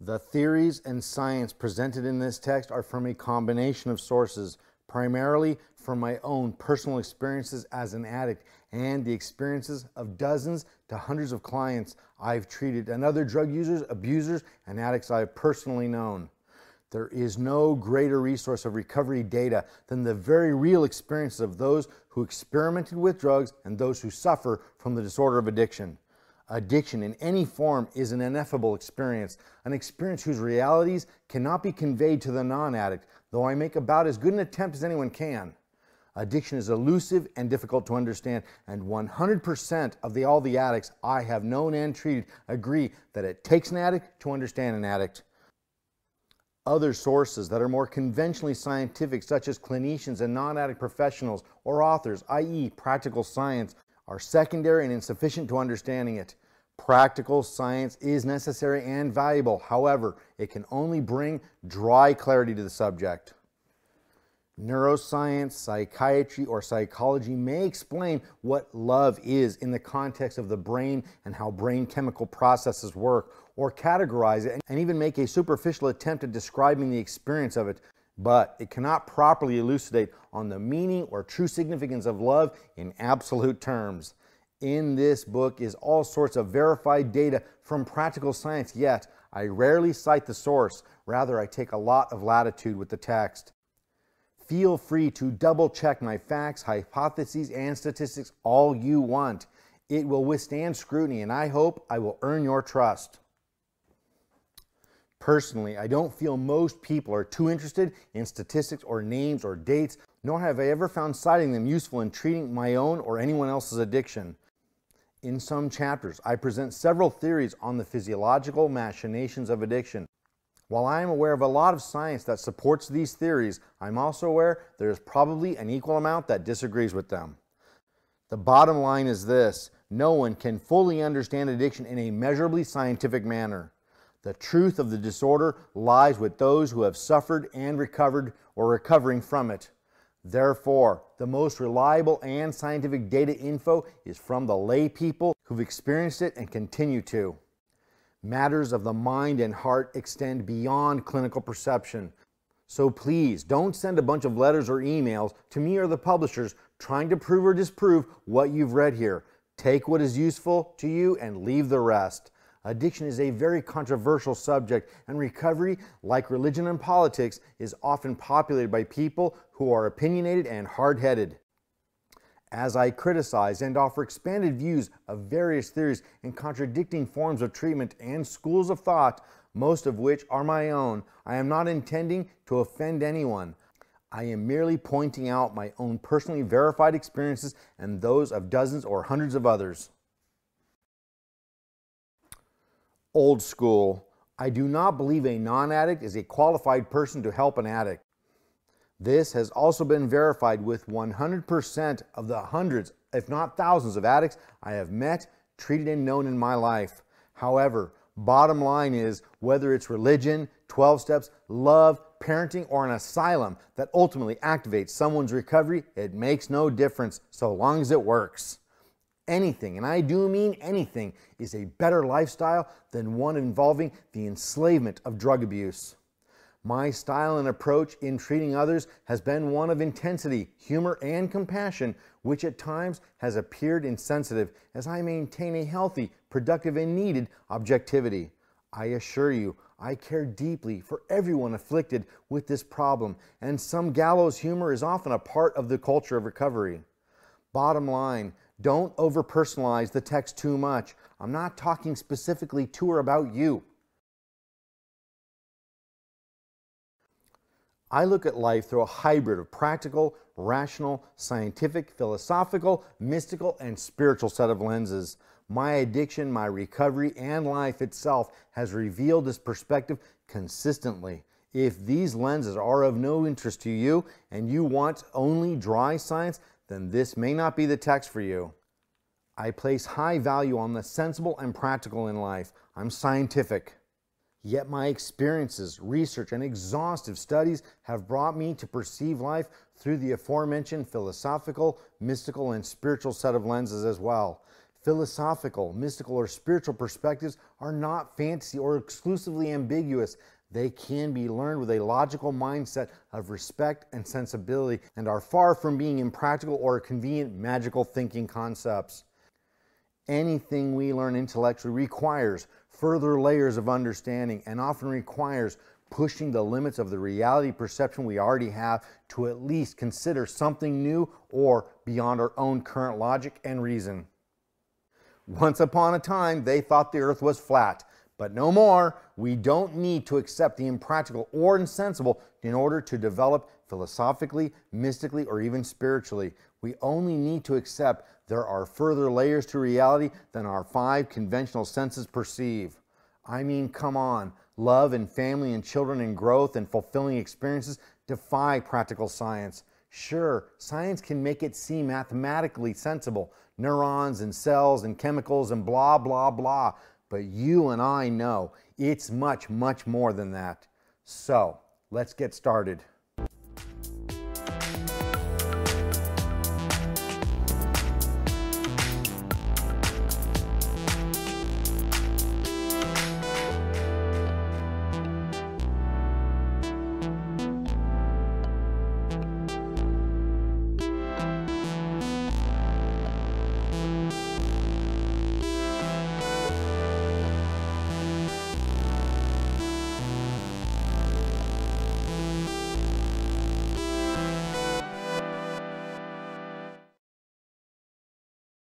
The theories and science presented in this text are from a combination of sources, primarily from my own personal experiences as an addict and the experiences of dozens to hundreds of clients I've treated and other drug users, abusers, and addicts I've personally known. There is no greater resource of recovery data than the very real experiences of those who experimented with drugs and those who suffer from the disorder of addiction. Addiction in any form is an ineffable experience, an experience whose realities cannot be conveyed to the non-addict, though I make about as good an attempt as anyone can. Addiction is elusive and difficult to understand, and 100% of all the addicts I have known and treated agree that it takes an addict to understand an addict. Other sources that are more conventionally scientific, such as clinicians and non-addict professionals or authors, i.e. practical science, are secondary and insufficient to understanding it. Practical science is necessary and valuable. However, it can only bring dry clarity to the subject. Neuroscience, psychiatry, or psychology may explain what love is in the context of the brain and how brain chemical processes work, or categorize it and even make a superficial attempt at describing the experience of it, but it cannot properly elucidate on the meaning or true significance of love in absolute terms. In this book is all sorts of verified data from practical science, yet I rarely cite the source. Rather, I take a lot of latitude with the text. Feel free to double check my facts, hypotheses, and statistics all you want. It will withstand scrutiny, and I hope I will earn your trust. Personally, I don't feel most people are too interested in statistics or names or dates, nor have I ever found citing them useful in treating my own or anyone else's addiction. In some chapters, I present several theories on the physiological machinations of addiction. While I am aware of a lot of science that supports these theories, I'm also aware there is probably an equal amount that disagrees with them. The bottom line is this: no one can fully understand addiction in a measurably scientific manner. The truth of the disorder lies with those who have suffered and recovered or recovering from it. Therefore, the most reliable and scientific data info is from the lay people who've experienced it and continue to. Matters of the mind and heart extend beyond clinical perception. So please don't send a bunch of letters or emails to me or the publishers trying to prove or disprove what you've read here. Take what is useful to you and leave the rest. Addiction is a very controversial subject, and recovery, like religion and politics, is often populated by people who are opinionated and hard-headed. As I criticize and offer expanded views of various theories and contradicting forms of treatment and schools of thought, most of which are my own, I am not intending to offend anyone. I am merely pointing out my own personally verified experiences and those of dozens or hundreds of others. Old school. I do not believe a non-addict is a qualified person to help an addict. This has also been verified with 100% of the hundreds, if not thousands, of addicts I have met, treated, and known in my life. However, bottom line is, whether it's religion, 12 steps, love, parenting, or an asylum that ultimately activates someone's recovery, it makes no difference so long as it works. Anything, and I do mean anything, is a better lifestyle than one involving the enslavement of drug abuse. My style and approach in treating others has been one of intensity, humor, and compassion, which at times has appeared insensitive, as I maintain a healthy, productive, and needed objectivity. I assure you, I care deeply for everyone afflicted with this problem, and some gallows humor is often a part of the culture of recovery. Bottom line, don't over-personalize the text too much. I'm not talking specifically to or about you. I look at life through a hybrid of practical, rational, scientific, philosophical, mystical, and spiritual set of lenses. My addiction, my recovery, and life itself has revealed this perspective consistently. If these lenses are of no interest to you and you want only dry science, then this may not be the text for you. I place high value on the sensible and practical in life. I'm scientific. Yet my experiences, research, and exhaustive studies have brought me to perceive life through the aforementioned philosophical, mystical, and spiritual set of lenses as well. Philosophical, mystical, or spiritual perspectives are not fantasy or exclusively ambiguous. They can be learned with a logical mindset of respect and sensibility and are far from being impractical or convenient magical thinking concepts. Anything we learn intellectually requires further layers of understanding and often requires pushing the limits of the reality perception we already have to at least consider something new or beyond our own current logic and reason. Once upon a time, they thought the earth was flat, but no more. We don't need to accept the impractical or insensible in order to develop philosophically, mystically, or even spiritually. We only need to accept there are further layers to reality than our 5 conventional senses perceive. I mean, come on. Love and family and children and growth and fulfilling experiences defy practical science. Sure, science can make it seem mathematically sensible, neurons and cells and chemicals and blah, blah, blah. But you and I know it's much, much more than that. So, let's get started.